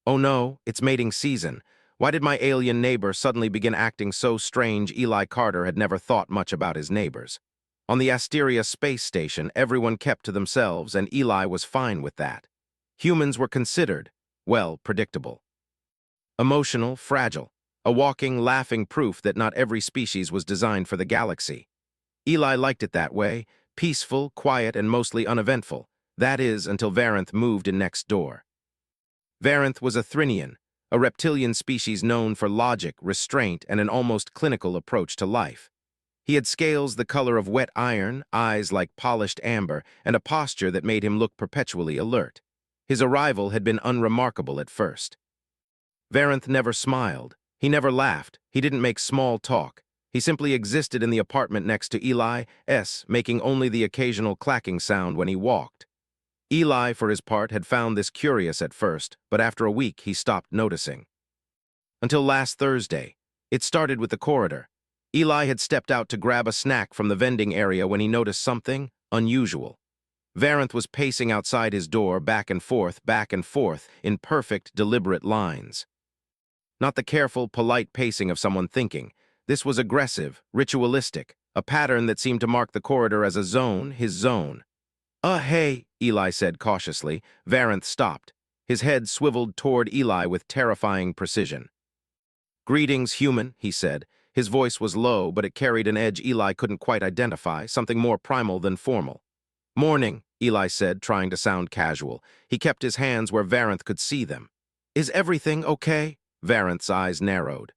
Oh no, it's mating season. Why did my alien neighbor suddenly begin acting so strange? Eli Carter had never thought much about his neighbors. On the Asteria space station, everyone kept to themselves, and Eli was fine with that. Humans were considered, well, predictable. Emotional, fragile, a walking, laughing proof that not every species was designed for the galaxy. Eli liked it that way, peaceful, quiet, and mostly uneventful. That is, until Varanth moved in next door. Varanth was a Thrinian, a reptilian species known for logic, restraint, and an almost clinical approach to life. He had scales the color of wet iron, eyes like polished amber, and a posture that made him look perpetually alert. His arrival had been unremarkable at first. Varanth never smiled. He never laughed. He didn't make small talk. He simply existed in the apartment next to Eli's, making only the occasional clacking sound when he walked. Eli, for his part, had found this curious at first, but after a week he stopped noticing. Until last Thursday. It started with the corridor. Eli had stepped out to grab a snack from the vending area when he noticed something unusual. Varanth was pacing outside his door, back and forth, in perfect, deliberate lines. Not the careful, polite pacing of someone thinking. This was aggressive, ritualistic, a pattern that seemed to mark the corridor as a zone, his zone. Hey, Eli said cautiously. Varanth stopped. His head swiveled toward Eli with terrifying precision. Greetings, human, he said. His voice was low, but it carried an edge Eli couldn't quite identify, something more primal than formal. Morning, Eli said, trying to sound casual. He kept his hands where Varanth could see them. Is everything okay? Varanth's eyes narrowed.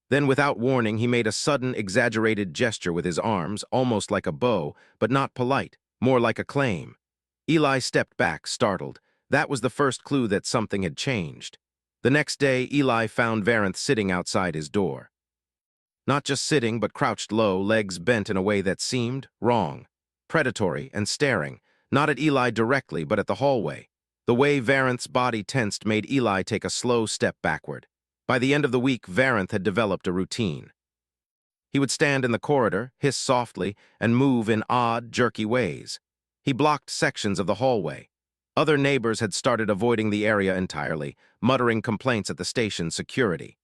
Then, without warning, he made a sudden, exaggerated gesture with his arms, almost like a bow, but not polite, more like a claim. Eli stepped back, startled. That was the first clue that something had changed. The next day, Eli found Varanth sitting outside his door. Not just sitting, but crouched low, legs bent in a way that seemed wrong, predatory and staring, not at Eli directly, but at the hallway. The way Varanth's body tensed made Eli take a slow step backward. By the end of the week, Varanth had developed a routine. He would stand in the corridor, hiss softly, and move in odd, jerky ways. He blocked sections of the hallway. Other neighbors had started avoiding the area entirely, muttering complaints at the station's security.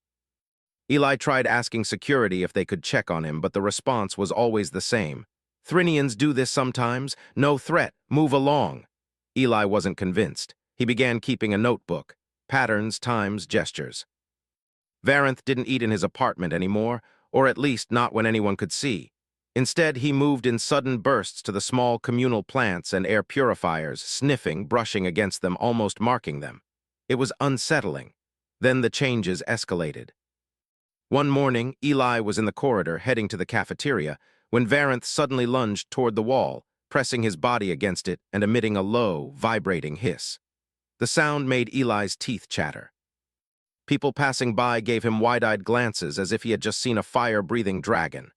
Eli tried asking security if they could check on him, but the response was always the same. Thrinians do this sometimes. No threat. Move along. Eli wasn't convinced. He began keeping a notebook. Patterns, times, gestures. Varanth didn't eat in his apartment anymore, or at least not when anyone could see. Instead, he moved in sudden bursts to the small communal plants and air purifiers, sniffing, brushing against them, almost marking them. It was unsettling. Then the changes escalated. One morning, Eli was in the corridor, heading to the cafeteria, when Varanth suddenly lunged toward the wall, pressing his body against it and emitting a low, vibrating hiss. The sound made Eli's teeth chatter. People passing by gave him wide-eyed glances as if he had just seen a fire-breathing dragon.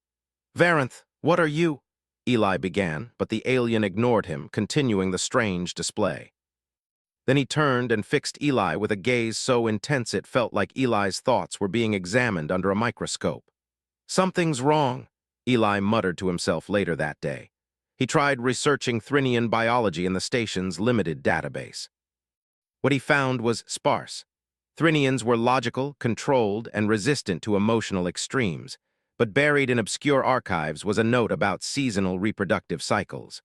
Varanth, what are you? Eli began, but the alien ignored him, continuing the strange display. Then he turned and fixed Eli with a gaze so intense it felt like Eli's thoughts were being examined under a microscope. Something's wrong, Eli muttered to himself later that day. He tried researching Thrinian biology in the station's limited database. What he found was sparse. Thrinians were logical, controlled, and resistant to emotional extremes, but buried in obscure archives was a note about seasonal reproductive cycles.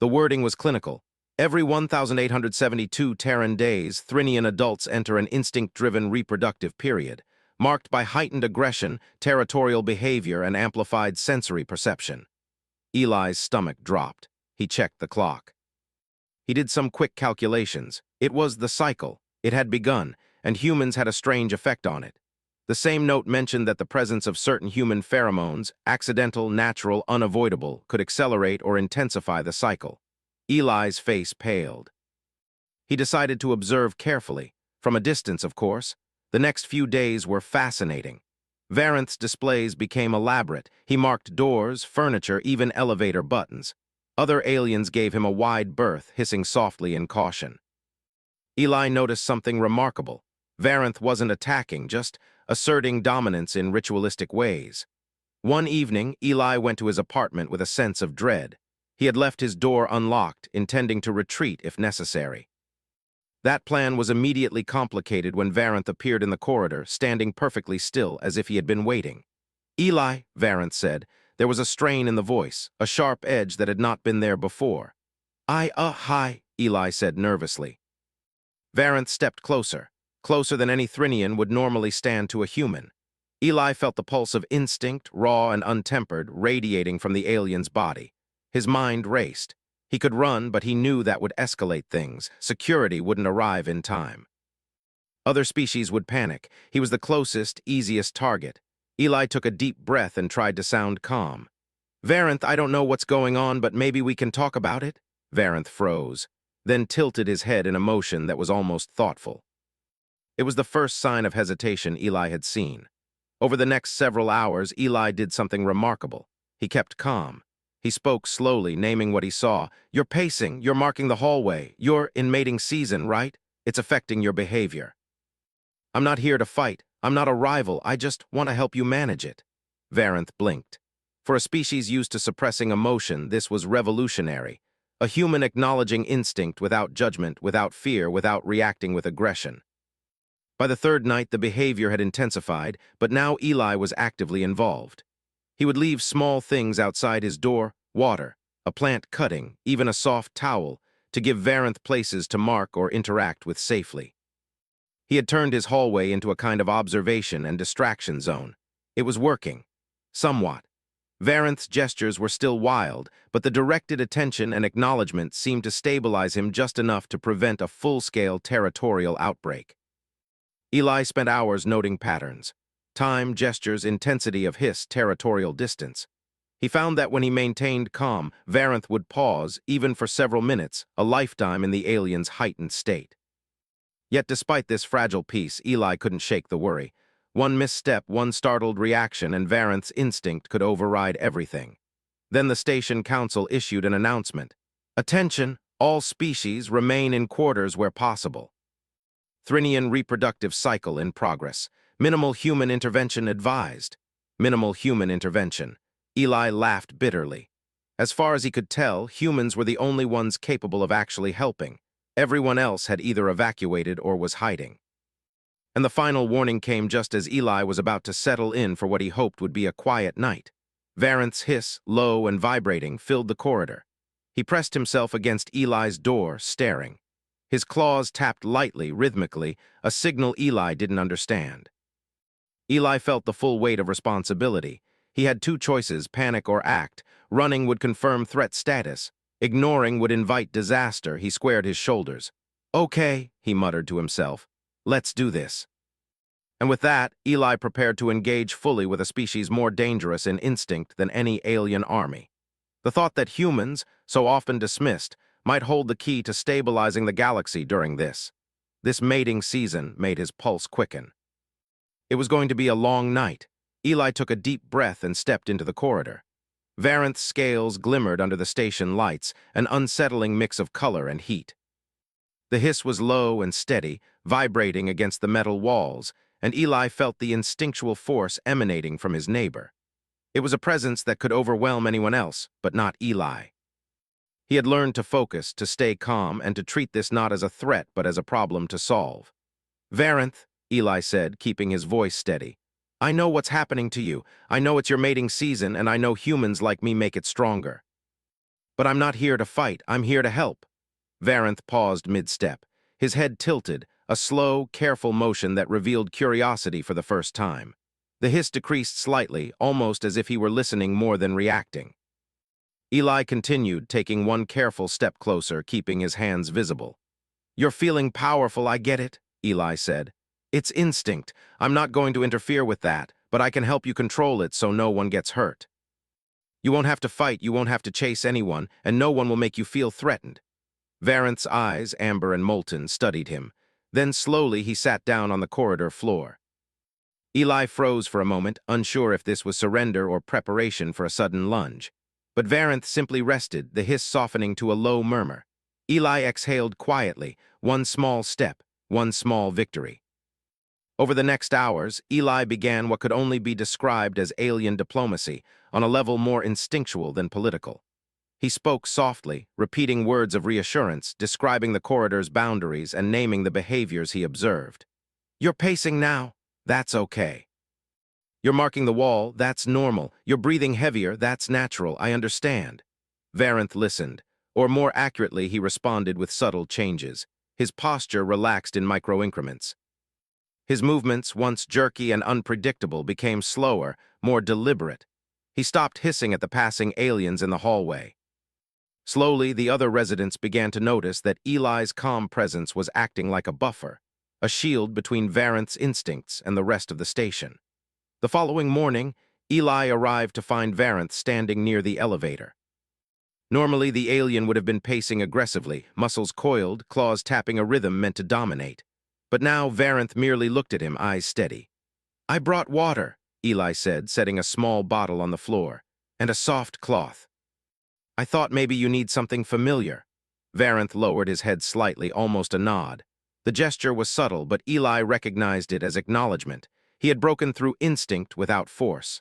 The wording was clinical. Every 1,872 Terran days, Thrinian adults enter an instinct-driven reproductive period, marked by heightened aggression, territorial behavior, and amplified sensory perception. Eli's stomach dropped. He checked the clock. He did some quick calculations. It was the cycle. It had begun, and humans had a strange effect on it. The same note mentioned that the presence of certain human pheromones, accidental, natural, unavoidable, could accelerate or intensify the cycle. Eli's face paled. He decided to observe carefully, from a distance, of course. The next few days were fascinating. Varanth's displays became elaborate. He marked doors, furniture, even elevator buttons. Other aliens gave him a wide berth, hissing softly in caution. Eli noticed something remarkable. Varanth wasn't attacking, just asserting dominance in ritualistic ways. One evening, Eli went to his apartment with a sense of dread. He had left his door unlocked, intending to retreat if necessary. That plan was immediately complicated when Varanth appeared in the corridor, standing perfectly still as if he had been waiting. "Eli," Varanth said. There was a strain in the voice, a sharp edge that had not been there before. Hi," Eli said nervously. Varanth stepped closer, closer than any Thrinian would normally stand to a human. Eli felt the pulse of instinct, raw and untempered, radiating from the alien's body. His mind raced. He could run, but he knew that would escalate things. Security wouldn't arrive in time. Other species would panic. He was the closest, easiest target. Eli took a deep breath and tried to sound calm. "Varanth, I don't know what's going on, but maybe we can talk about it?" Varanth froze, then tilted his head in a motion that was almost thoughtful. It was the first sign of hesitation Eli had seen. Over the next several hours, Eli did something remarkable. He kept calm. He spoke slowly, naming what he saw. "You're pacing, you're marking the hallway, you're in mating season, right? It's affecting your behavior." "I'm not here to fight. I'm not a rival. I just want to help you manage it." Varanth blinked. For a species used to suppressing emotion, this was revolutionary. A human acknowledging instinct without judgment, without fear, without reacting with aggression. By the third night, the behavior had intensified, but now Eli was actively involved. He would leave small things outside his door, water, a plant cutting, even a soft towel, to give Varanth places to mark or interact with safely. He had turned his hallway into a kind of observation and distraction zone. It was working. Somewhat. Varanth's gestures were still wild, but the directed attention and acknowledgement seemed to stabilize him just enough to prevent a full-scale territorial outbreak. Eli spent hours noting patterns. Time, gestures, intensity of hiss, territorial distance. He found that when he maintained calm, Varanth would pause, even for several minutes, a lifetime in the alien's heightened state. Yet despite this fragile peace, Eli couldn't shake the worry. One misstep, one startled reaction, and Varanth's instinct could override everything. Then the station council issued an announcement. "Attention, all species remain in quarters where possible. Thrinian reproductive cycle in progress. Minimal human intervention advised." Minimal human intervention. Eli laughed bitterly. As far as he could tell, humans were the only ones capable of actually helping. Everyone else had either evacuated or was hiding. And the final warning came just as Eli was about to settle in for what he hoped would be a quiet night. Varanth's hiss, low and vibrating, filled the corridor. He pressed himself against Eli's door, staring. His claws tapped lightly, rhythmically, a signal Eli didn't understand. Eli felt the full weight of responsibility. He had two choices, panic or act. Running would confirm threat status. Ignoring would invite disaster. He squared his shoulders. "Okay," he muttered to himself. "Let's do this." And with that, Eli prepared to engage fully with a species more dangerous in instinct than any alien army. The thought that humans, so often dismissed, might hold the key to stabilizing the galaxy during this mating season made his pulse quicken. It was going to be a long night. Eli took a deep breath and stepped into the corridor. Varanth's scales glimmered under the station lights, an unsettling mix of color and heat. The hiss was low and steady, vibrating against the metal walls, and Eli felt the instinctual force emanating from his neighbor. It was a presence that could overwhelm anyone else, but not Eli. He had learned to focus, to stay calm, and to treat this not as a threat, but as a problem to solve. "Varanth," Eli said, keeping his voice steady, "I know what's happening to you. I know it's your mating season, and I know humans like me make it stronger. But I'm not here to fight. I'm here to help." Varanth paused mid-step. His head tilted, a slow, careful motion that revealed curiosity for the first time. The hiss decreased slightly, almost as if he were listening more than reacting. Eli continued, taking one careful step closer, keeping his hands visible. "You're feeling powerful, I get it," Eli said. "It's instinct. I'm not going to interfere with that, but I can help you control it so no one gets hurt. You won't have to fight, you won't have to chase anyone, and no one will make you feel threatened." Varanth's eyes, amber and molten, studied him. Then slowly he sat down on the corridor floor. Eli froze for a moment, unsure if this was surrender or preparation for a sudden lunge. But Varanth simply rested, the hiss softening to a low murmur. Eli exhaled quietly, one small step, one small victory. Over the next hours, Eli began what could only be described as alien diplomacy, on a level more instinctual than political. He spoke softly, repeating words of reassurance, describing the corridor's boundaries and naming the behaviors he observed. You're pacing now? That's okay. You're marking the wall? That's normal. You're breathing heavier? That's natural. I understand. Varanth listened, or more accurately, he responded with subtle changes. His posture relaxed in micro-increments. His movements, once jerky and unpredictable, became slower, more deliberate. He stopped hissing at the passing aliens in the hallway. Slowly, the other residents began to notice that Eli's calm presence was acting like a buffer, a shield between Varanth's instincts and the rest of the station. The following morning, Eli arrived to find Varanth standing near the elevator. Normally, the alien would have been pacing aggressively, muscles coiled, claws tapping a rhythm meant to dominate. But now Varanth merely looked at him, eyes steady. "I brought water," Eli said, setting a small bottle on the floor, "and a soft cloth. I thought maybe you need something familiar." Varanth lowered his head slightly, almost a nod. The gesture was subtle, but Eli recognized it as acknowledgement. He had broken through instinct without force.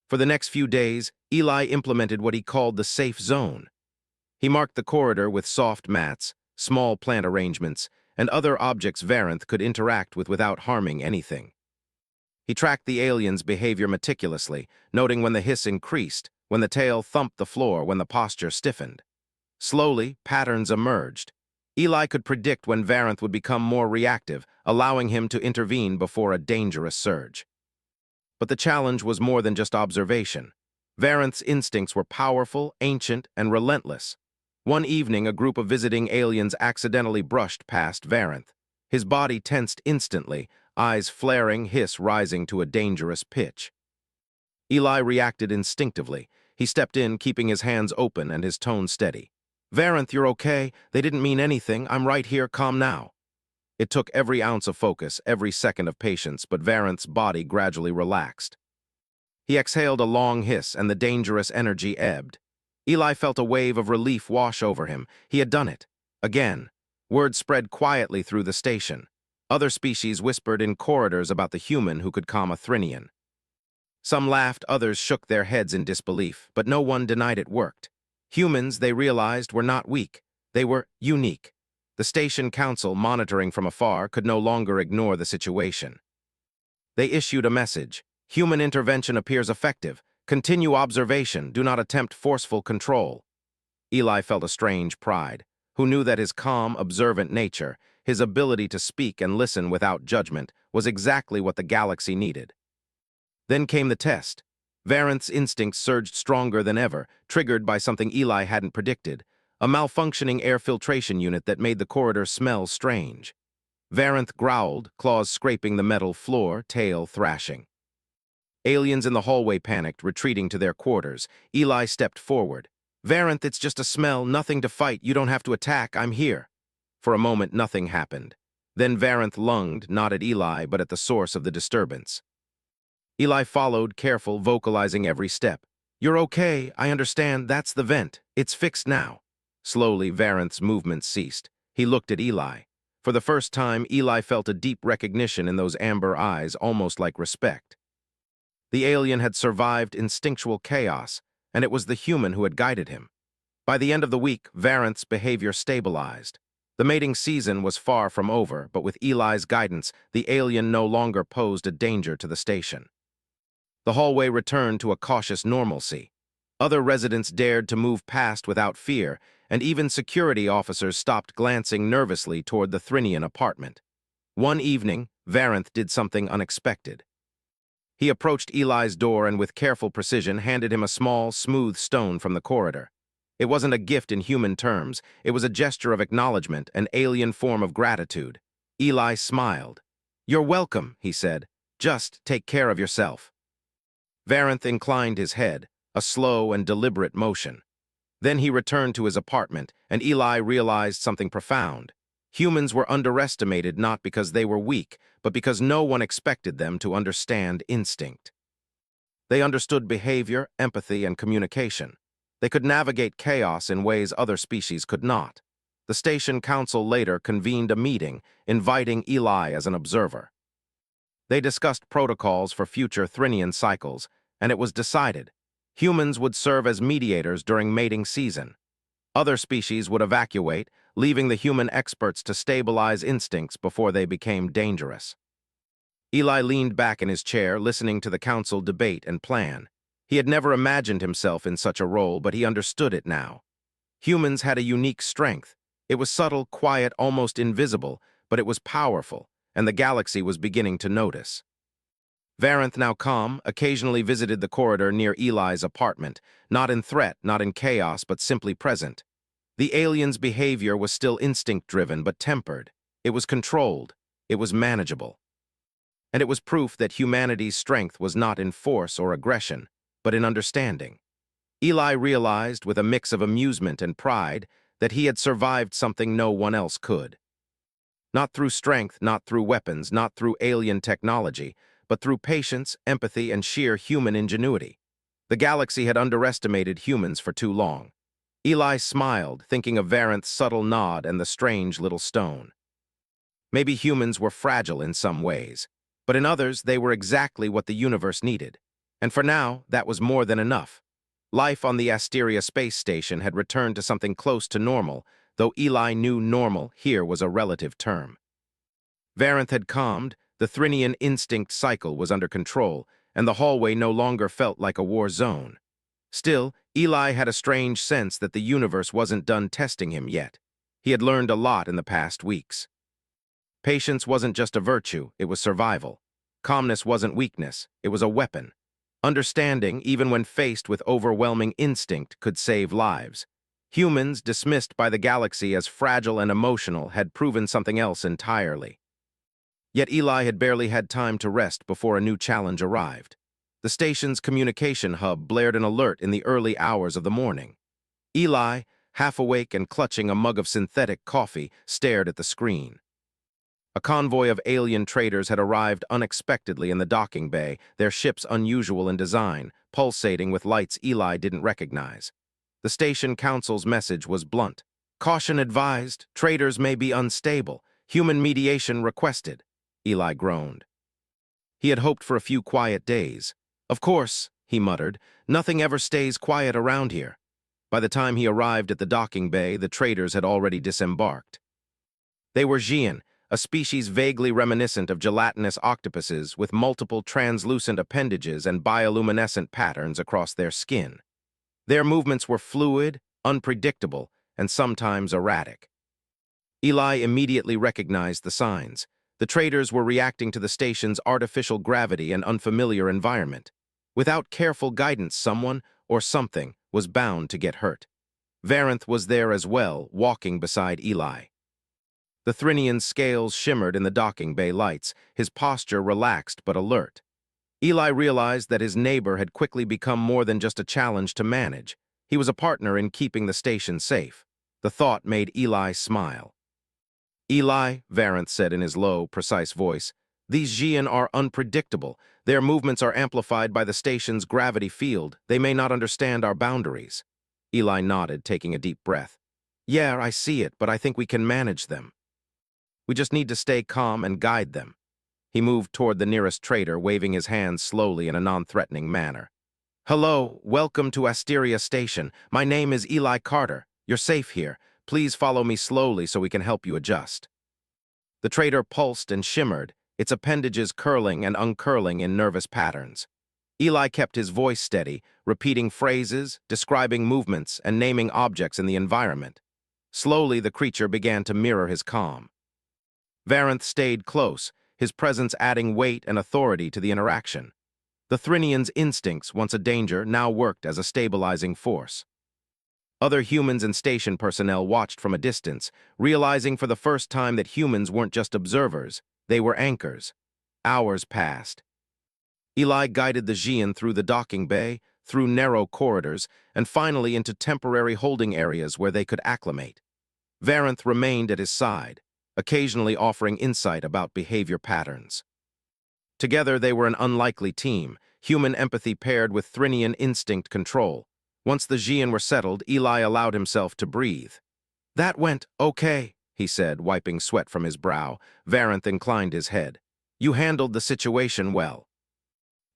For the next few days, Eli implemented what he called the safe zone. He marked the corridor with soft mats, small plant arrangements, and other objects Varanth could interact with without harming anything. He tracked the alien's behavior meticulously, noting when the hiss increased, when the tail thumped the floor, when the posture stiffened. Slowly, patterns emerged. Eli could predict when Varanth would become more reactive, allowing him to intervene before a dangerous surge. But the challenge was more than just observation. Varanth's instincts were powerful, ancient, and relentless. One evening, a group of visiting aliens accidentally brushed past Varanth. His body tensed instantly, eyes flaring, hiss rising to a dangerous pitch. Eli reacted instinctively. He stepped in, keeping his hands open and his tone steady. "Varanth, you're okay. They didn't mean anything. I'm right here. Calm now." It took every ounce of focus, every second of patience, but Varanth's body gradually relaxed. He exhaled a long hiss, and the dangerous energy ebbed. Eli felt a wave of relief wash over him. He had done it. Again. Word spread quietly through the station. Other species whispered in corridors about the human who could calm a Thrinian. Some laughed, others shook their heads in disbelief, but no one denied it worked. Humans, they realized, were not weak. They were unique. The station council, monitoring from afar, could no longer ignore the situation. They issued a message. "Human intervention appears effective. Continue observation. Do not attempt forceful control." Eli felt a strange pride, who knew that his calm, observant nature, his ability to speak and listen without judgment, was exactly what the galaxy needed. Then came the test. Varanth's instincts surged stronger than ever, triggered by something Eli hadn't predicted, a malfunctioning air filtration unit that made the corridor smell strange. Varanth growled, claws scraping the metal floor, tail thrashing. Aliens in the hallway panicked, retreating to their quarters. Eli stepped forward. "Varanth, it's just a smell, nothing to fight. You don't have to attack. I'm here." For a moment, nothing happened. Then Varanth lunged, not at Eli, but at the source of the disturbance. Eli followed, careful, vocalizing every step. "You're okay. I understand. That's the vent. It's fixed now." Slowly, Varanth's movements ceased. He looked at Eli. For the first time, Eli felt a deep recognition in those amber eyes, almost like respect. The alien had survived instinctual chaos, and it was the human who had guided him. By the end of the week, Varanth's behavior stabilized. The mating season was far from over, but with Eli's guidance, the alien no longer posed a danger to the station. The hallway returned to a cautious normalcy. Other residents dared to move past without fear, and even security officers stopped glancing nervously toward the Thrinian apartment. One evening, Varanth did something unexpected. He approached Eli's door and with careful precision handed him a small, smooth stone from the corridor. It wasn't a gift in human terms. It was a gesture of acknowledgement, an alien form of gratitude. Eli smiled. "You're welcome," he said. "Just take care of yourself." Varanth inclined his head, a slow and deliberate motion. Then he returned to his apartment, and Eli realized something profound. Humans were underestimated not because they were weak, but because no one expected them to understand instinct. They understood behavior, empathy, and communication. They could navigate chaos in ways other species could not. The station council later convened a meeting, inviting Eli as an observer. They discussed protocols for future Thrinian cycles, and it was decided. Humans would serve as mediators during mating season. Other species would evacuate, leaving the human experts to stabilize instincts before they became dangerous. Eli leaned back in his chair, listening to the council debate and plan. He had never imagined himself in such a role, but he understood it now. Humans had a unique strength. It was subtle, quiet, almost invisible, but it was powerful, and the galaxy was beginning to notice. Varanth, now calm, occasionally visited the corridor near Eli's apartment, not in threat, not in chaos, but simply present. The alien's behavior was still instinct-driven, but tempered. It was controlled. It was manageable. And it was proof that humanity's strength was not in force or aggression, but in understanding. Eli realized, with a mix of amusement and pride, that he had survived something no one else could. Not through strength, not through weapons, not through alien technology, but through patience, empathy, and sheer human ingenuity. The galaxy had underestimated humans for too long. Eli smiled, thinking of Varanth's subtle nod and the strange little stone. Maybe humans were fragile in some ways, but in others they were exactly what the universe needed. And for now, that was more than enough. Life on the Asteria space station had returned to something close to normal, though Eli knew normal here was a relative term. Varanth had calmed, the Thrinian instinct cycle was under control, and the hallway no longer felt like a war zone. Still, Eli had a strange sense that the universe wasn't done testing him yet. He had learned a lot in the past weeks. Patience wasn't just a virtue, it was survival. Calmness wasn't weakness, it was a weapon. Understanding, even when faced with overwhelming instinct, could save lives. Humans, dismissed by the galaxy as fragile and emotional, had proven something else entirely. Yet Eli had barely had time to rest before a new challenge arrived. The station's communication hub blared an alert in the early hours of the morning. Eli, half awake and clutching a mug of synthetic coffee, stared at the screen. A convoy of alien traders had arrived unexpectedly in the docking bay, their ships unusual in design, pulsating with lights Eli didn't recognize. The station council's message was blunt. Caution advised, traders may be unstable. Human mediation requested. Eli groaned. He had hoped for a few quiet days. Of course, he muttered, nothing ever stays quiet around here. By the time he arrived at the docking bay, the traders had already disembarked. They were Xian, a species vaguely reminiscent of gelatinous octopuses with multiple translucent appendages and bioluminescent patterns across their skin. Their movements were fluid, unpredictable, and sometimes erratic. Eli immediately recognized the signs. The traders were reacting to the station's artificial gravity and unfamiliar environment. Without careful guidance, someone, or something, was bound to get hurt. Varanth was there as well, walking beside Eli. The Thrinian's scales shimmered in the docking bay lights, his posture relaxed but alert. Eli realized that his neighbor had quickly become more than just a challenge to manage. He was a partner in keeping the station safe. The thought made Eli smile. Eli, Varanth said in his low, precise voice, these Xian are unpredictable. Their movements are amplified by the station's gravity field. They may not understand our boundaries. Eli nodded, taking a deep breath. Yeah, I see it, but I think we can manage them. We just need to stay calm and guide them. He moved toward the nearest trader, waving his hands slowly in a non-threatening manner. Hello, welcome to Asteria Station. My name is Eli Carter. You're safe here. Please follow me slowly so we can help you adjust. The trader pulsed and shimmered, its appendages curling and uncurling in nervous patterns. Eli kept his voice steady, repeating phrases, describing movements, and naming objects in the environment. Slowly, the creature began to mirror his calm. Varanth stayed close, his presence adding weight and authority to the interaction. The Thrinian's instincts, once a danger, now worked as a stabilizing force. Other humans and station personnel watched from a distance, realizing for the first time that humans weren't just observers, they were anchors. Hours passed. Eli guided the Xian through the docking bay, through narrow corridors, and finally into temporary holding areas where they could acclimate. Varanth remained at his side, occasionally offering insight about behavior patterns. Together they were an unlikely team, human empathy paired with Thrinian instinct control. Once the Xian were settled, Eli allowed himself to breathe. That went okay, he said, wiping sweat from his brow. Varanth inclined his head. You handled the situation well.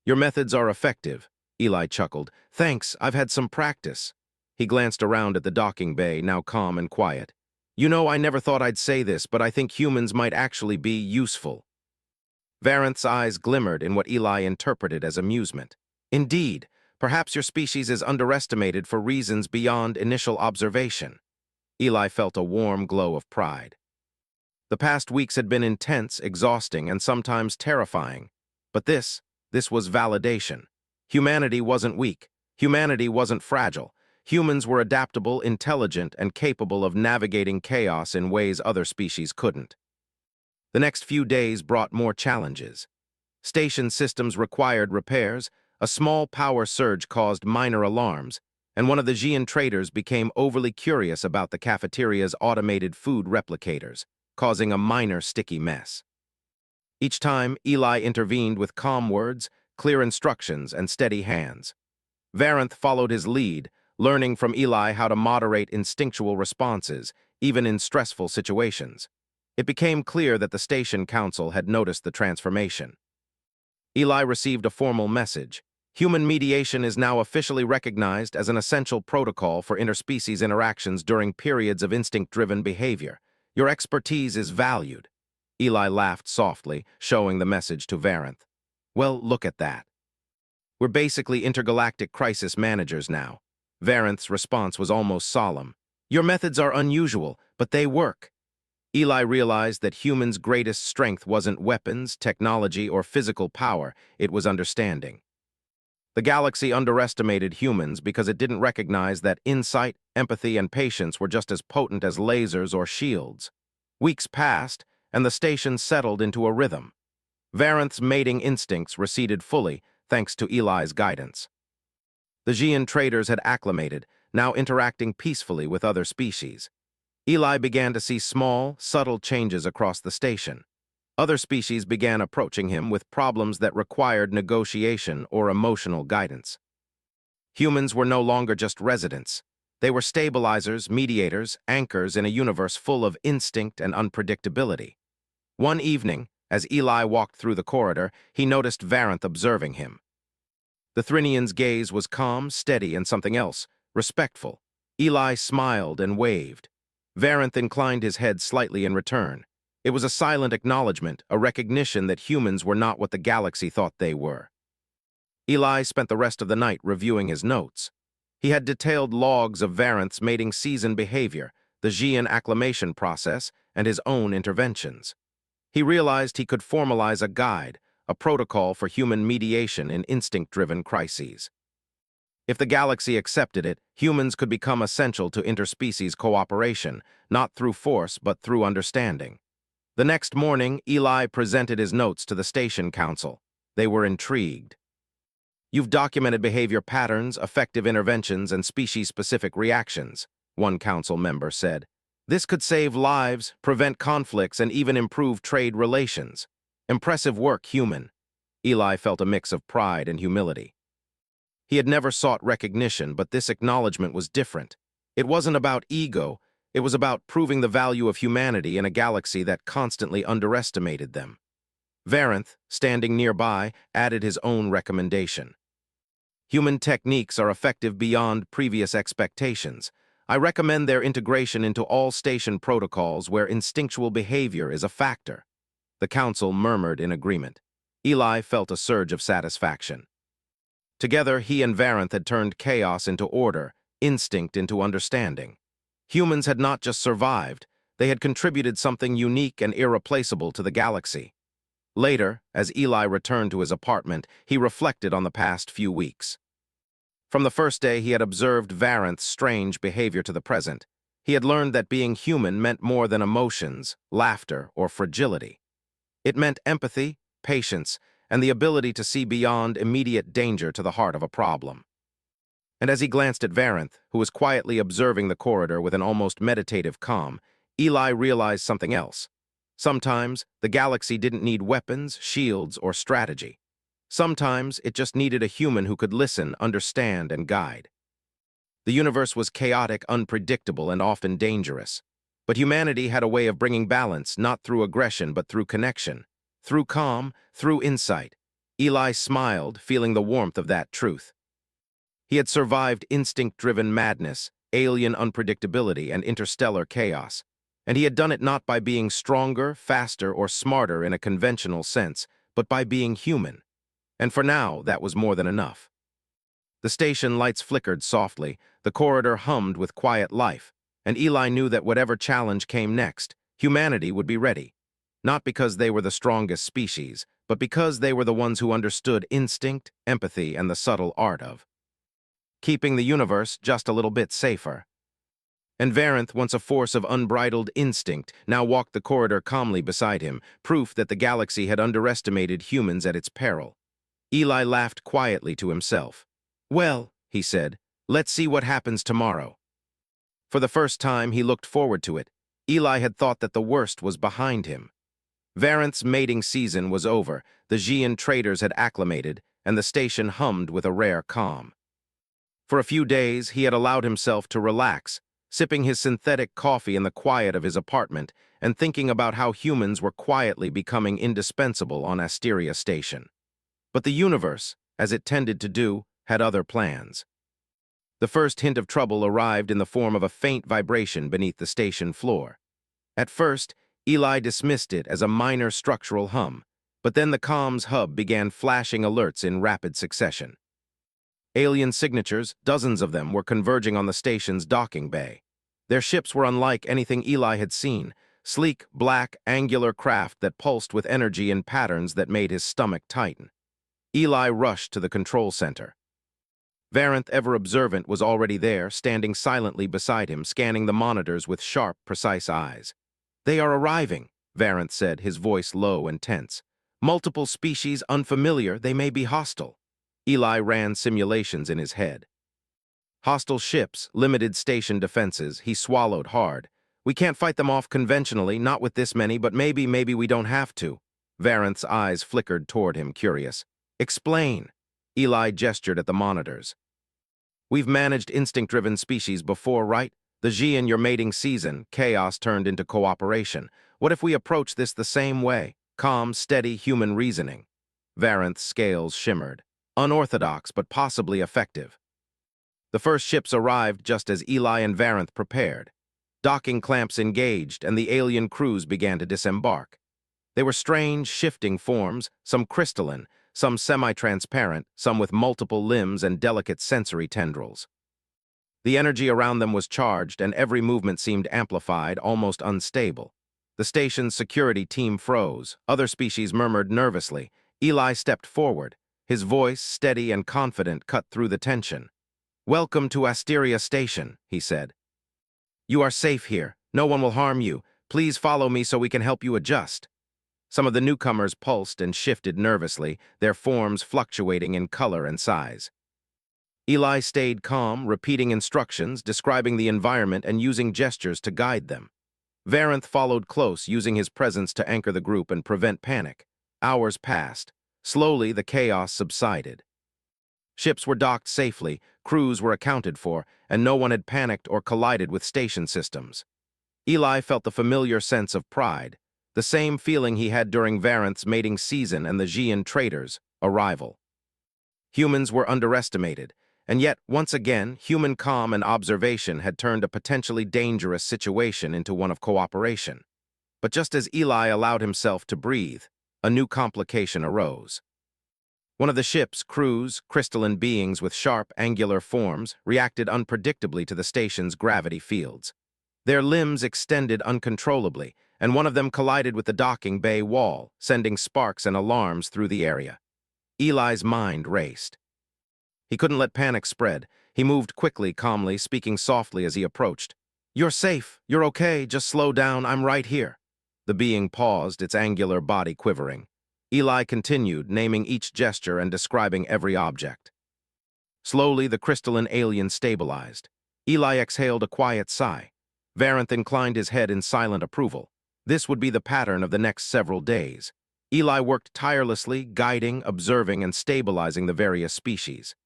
Your methods are effective, Eli chuckled. Thanks, I've had some practice. He glanced around at the docking bay, now calm and quiet. You know, I never thought I'd say this, but I think humans might actually be useful. Varanth's eyes glimmered in what Eli interpreted as amusement. Indeed, perhaps your species is underestimated for reasons beyond initial observation. Eli felt a warm glow of pride. The past weeks had been intense, exhausting, and sometimes terrifying. But this was validation. Humanity wasn't weak. Humanity wasn't fragile. Humans were adaptable, intelligent, and capable of navigating chaos in ways other species couldn't. The next few days brought more challenges. Station systems required repairs, a small power surge caused minor alarms, and one of the Xian traders became overly curious about the cafeteria's automated food replicators, causing a minor sticky mess. Each time, Eli intervened with calm words, clear instructions, and steady hands. Varanth followed his lead, learning from Eli how to moderate instinctual responses, even in stressful situations. It became clear that the station council had noticed the transformation. Eli received a formal message. Human mediation is now officially recognized as an essential protocol for interspecies interactions during periods of instinct-driven behavior. Your expertise is valued. Eli laughed softly, showing the message to Varanth. Well, look at that. We're basically intergalactic crisis managers now. Varanth's response was almost solemn. Your methods are unusual, but they work. Eli realized that humans' greatest strength wasn't weapons, technology, or physical power, it was understanding. The galaxy underestimated humans because it didn't recognize that insight, empathy, and patience were just as potent as lasers or shields. Weeks passed, and the station settled into a rhythm. Varanth's mating instincts receded fully, thanks to Eli's guidance. The Xian traders had acclimated, now interacting peacefully with other species. Eli began to see small, subtle changes across the station. Other species began approaching him with problems that required negotiation or emotional guidance. Humans were no longer just residents. They were stabilizers, mediators, anchors in a universe full of instinct and unpredictability. One evening, as Eli walked through the corridor, he noticed Varanth observing him. The Thrinian's gaze was calm, steady, and something else, respectful. Eli smiled and waved. Varanth inclined his head slightly in return. It was a silent acknowledgement, a recognition that humans were not what the galaxy thought they were. Eli spent the rest of the night reviewing his notes. He had detailed logs of Varanth's mating season behavior, the Xian acclimation process, and his own interventions. He realized he could formalize a guide, a protocol for human mediation in instinct-driven crises. If the galaxy accepted it, humans could become essential to interspecies cooperation, not through force but through understanding. The next morning, Eli presented his notes to the station council. They were intrigued. You've documented behavior patterns, effective interventions, and species-specific reactions, one council member said. This could save lives, prevent conflicts, and even improve trade relations. Impressive work, human. Eli felt a mix of pride and humility. He had never sought recognition, but this acknowledgement was different. It wasn't about ego, it was about proving the value of humanity in a galaxy that constantly underestimated them. Varanth, standing nearby, added his own recommendation. Human techniques are effective beyond previous expectations. I recommend their integration into all station protocols where instinctual behavior is a factor. The council murmured in agreement. Eli felt a surge of satisfaction. Together, he and Varanth had turned chaos into order, instinct into understanding. Humans had not just survived, they had contributed something unique and irreplaceable to the galaxy. Later, as Eli returned to his apartment, he reflected on the past few weeks. From the first day he had observed Varanth's strange behavior to the present, he had learned that being human meant more than emotions, laughter, or fragility. It meant empathy, patience, and the ability to see beyond immediate danger to the heart of a problem. And as he glanced at Varanth, who was quietly observing the corridor with an almost meditative calm, Eli realized something else. Sometimes, the galaxy didn't need weapons, shields, or strategy. Sometimes, it just needed a human who could listen, understand, and guide. The universe was chaotic, unpredictable, and often dangerous. But humanity had a way of bringing balance, not through aggression, but through connection. Through calm, through insight. Eli smiled, feeling the warmth of that truth. He had survived instinct-driven madness, alien unpredictability, and interstellar chaos. And he had done it not by being stronger, faster, or smarter in a conventional sense, but by being human. And for now, that was more than enough. The station lights flickered softly, the corridor hummed with quiet life, and Eli knew that whatever challenge came next, humanity would be ready. Not because they were the strongest species, but because they were the ones who understood instinct, empathy, and the subtle art of keeping the universe just a little bit safer. And Varanth, once a force of unbridled instinct, now walked the corridor calmly beside him, proof that the galaxy had underestimated humans at its peril. Eli laughed quietly to himself. "Well," he said, "let's see what happens tomorrow." For the first time, he looked forward to it. Eli had thought that the worst was behind him. Varanth's mating season was over, the Xian traders had acclimated, and the station hummed with a rare calm. For a few days, he had allowed himself to relax, sipping his synthetic coffee in the quiet of his apartment and thinking about how humans were quietly becoming indispensable on Asteria Station. But the universe, as it tended to do, had other plans. The first hint of trouble arrived in the form of a faint vibration beneath the station floor. At first, Eli dismissed it as a minor structural hum, but then the comms hub began flashing alerts in rapid succession. Alien signatures, dozens of them, were converging on the station's docking bay. Their ships were unlike anything Eli had seen, sleek, black, angular craft that pulsed with energy in patterns that made his stomach tighten. Eli rushed to the control center. Varanth, ever observant, was already there, standing silently beside him, scanning the monitors with sharp, precise eyes. "They are arriving," Varanth said, his voice low and tense. "Multiple species unfamiliar, they may be hostile." Eli ran simulations in his head. "Hostile ships, limited station defenses," he swallowed hard. "We can't fight them off conventionally, not with this many, but maybe we don't have to." Varanth's eyes flickered toward him, curious. "Explain." Eli gestured at the monitors. "We've managed instinct-driven species before, right? The Xian, your mating season, chaos turned into cooperation. What if we approach this the same way? Calm, steady human reasoning." Varanth's scales shimmered. Unorthodox, but possibly effective. The first ships arrived just as Eli and Varanth prepared. Docking clamps engaged, and the alien crews began to disembark. They were strange, shifting forms, some crystalline, some semi-transparent, some with multiple limbs and delicate sensory tendrils. The energy around them was charged, and every movement seemed amplified, almost unstable. The station's security team froze. Other species murmured nervously. Eli stepped forward. His voice, steady and confident, cut through the tension. "Welcome to Asteria Station," he said. "You are safe here. No one will harm you. Please follow me so we can help you adjust." Some of the newcomers pulsed and shifted nervously, their forms fluctuating in color and size. Eli stayed calm, repeating instructions, describing the environment, and using gestures to guide them. Varanth followed close, using his presence to anchor the group and prevent panic. Hours passed. Slowly, the chaos subsided. Ships were docked safely, crews were accounted for, and no one had panicked or collided with station systems. Eli felt the familiar sense of pride, the same feeling he had during Varanth's mating season and the Xian traders' arrival. Humans were underestimated, and yet, once again, human calm and observation had turned a potentially dangerous situation into one of cooperation. But just as Eli allowed himself to breathe, a new complication arose. One of the ship's crews, crystalline beings with sharp, angular forms, reacted unpredictably to the station's gravity fields. Their limbs extended uncontrollably, and one of them collided with the docking bay wall, sending sparks and alarms through the area. Eli's mind raced. He couldn't let panic spread. He moved quickly, calmly, speaking softly as he approached. "You're safe. You're okay. Just slow down. I'm right here." The being paused, its angular body quivering. Eli continued, naming each gesture and describing every object. Slowly, the crystalline alien stabilized. Eli exhaled a quiet sigh. Varanth inclined his head in silent approval. This would be the pattern of the next several days. Eli worked tirelessly, guiding, observing, and stabilizing the various species.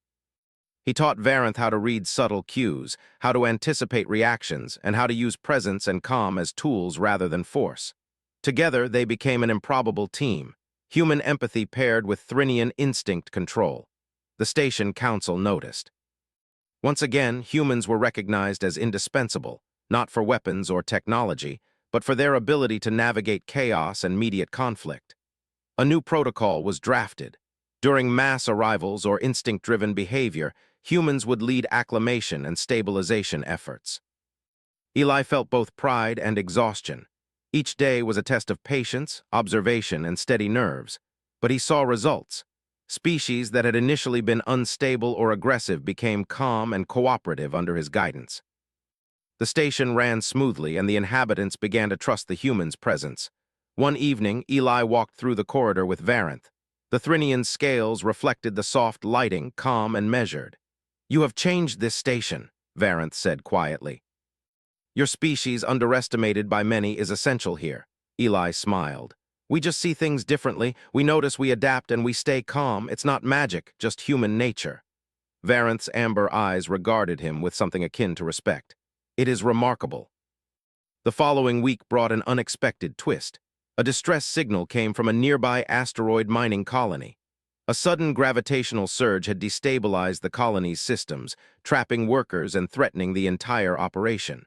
He taught Varanth how to read subtle cues, how to anticipate reactions, and how to use presence and calm as tools rather than force. Together, they became an improbable team, human empathy paired with Thrinian instinct control. The station council noticed. Once again, humans were recognized as indispensable, not for weapons or technology, but for their ability to navigate chaos and immediate conflict. A new protocol was drafted. During mass arrivals or instinct-driven behavior, humans would lead acclimation and stabilization efforts. Eli felt both pride and exhaustion. Each day was a test of patience, observation, and steady nerves, but he saw results. Species that had initially been unstable or aggressive became calm and cooperative under his guidance. The station ran smoothly, and the inhabitants began to trust the humans' presence. One evening, Eli walked through the corridor with Varanth. The Thrinian's scales reflected the soft lighting, calm and measured. "You have changed this station," Varanth said quietly. "Your species, underestimated by many, is essential here." Eli smiled. "We just see things differently. We notice, we adapt, and we stay calm. It's not magic, just human nature." Varanth's amber eyes regarded him with something akin to respect. "It is remarkable." The following week brought an unexpected twist. A distress signal came from a nearby asteroid mining colony. A sudden gravitational surge had destabilized the colony's systems, trapping workers and threatening the entire operation.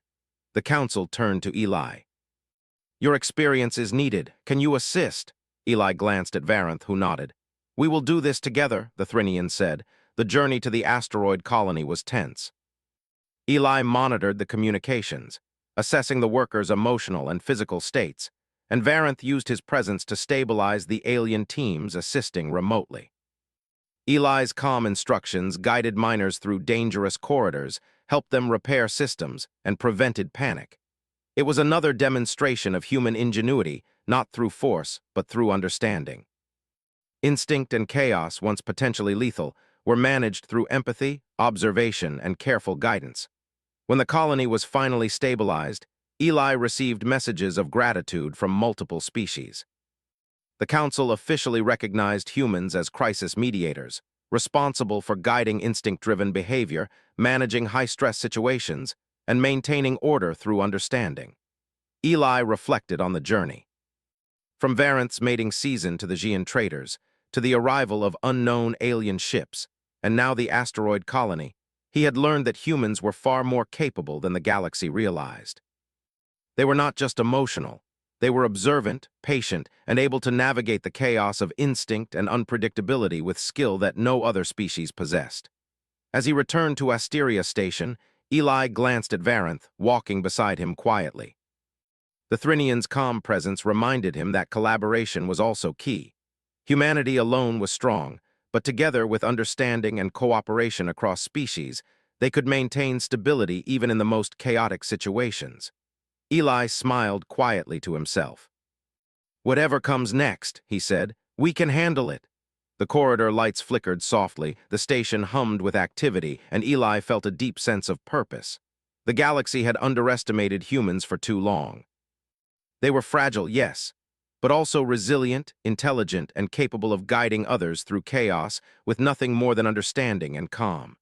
The council turned to Eli. "Your experience is needed. Can you assist?" Eli glanced at Varanth, who nodded. "We will do this together," the Thrinian said. The journey to the asteroid colony was tense. Eli monitored the communications, assessing the workers' emotional and physical states, and Varanth used his presence to stabilize the alien teams assisting remotely. Eli's calm instructions guided miners through dangerous corridors, helped them repair systems, and prevented panic. It was another demonstration of human ingenuity, not through force, but through understanding. Instinct and chaos, once potentially lethal, were managed through empathy, observation, and careful guidance. When the colony was finally stabilized, Eli received messages of gratitude from multiple species. The council officially recognized humans as crisis mediators, responsible for guiding instinct-driven behavior, managing high-stress situations, and maintaining order through understanding. Eli reflected on the journey. From Varanth's mating season to the Xian traders, to the arrival of unknown alien ships, and now the asteroid colony, he had learned that humans were far more capable than the galaxy realized. They were not just emotional. They were observant, patient, and able to navigate the chaos of instinct and unpredictability with skill that no other species possessed. As he returned to Asteria Station, Eli glanced at Varanth, walking beside him quietly. The Thrinian's calm presence reminded him that collaboration was also key. Humanity alone was strong, but together with understanding and cooperation across species, they could maintain stability even in the most chaotic situations. Eli smiled quietly to himself. "Whatever comes next," he said, "we can handle it." The corridor lights flickered softly, the station hummed with activity, and Eli felt a deep sense of purpose. The galaxy had underestimated humans for too long. They were fragile, yes, but also resilient, intelligent, and capable of guiding others through chaos with nothing more than understanding and calm.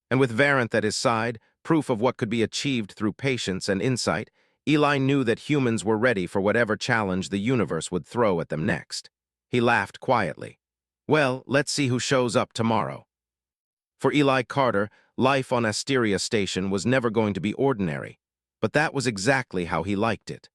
And with Varanth at his side, proof of what could be achieved through patience and insight, Eli knew that humans were ready for whatever challenge the universe would throw at them next. He laughed quietly. "Well, let's see who shows up tomorrow." For Eli Carter, life on Asteria Station was never going to be ordinary, but that was exactly how he liked it.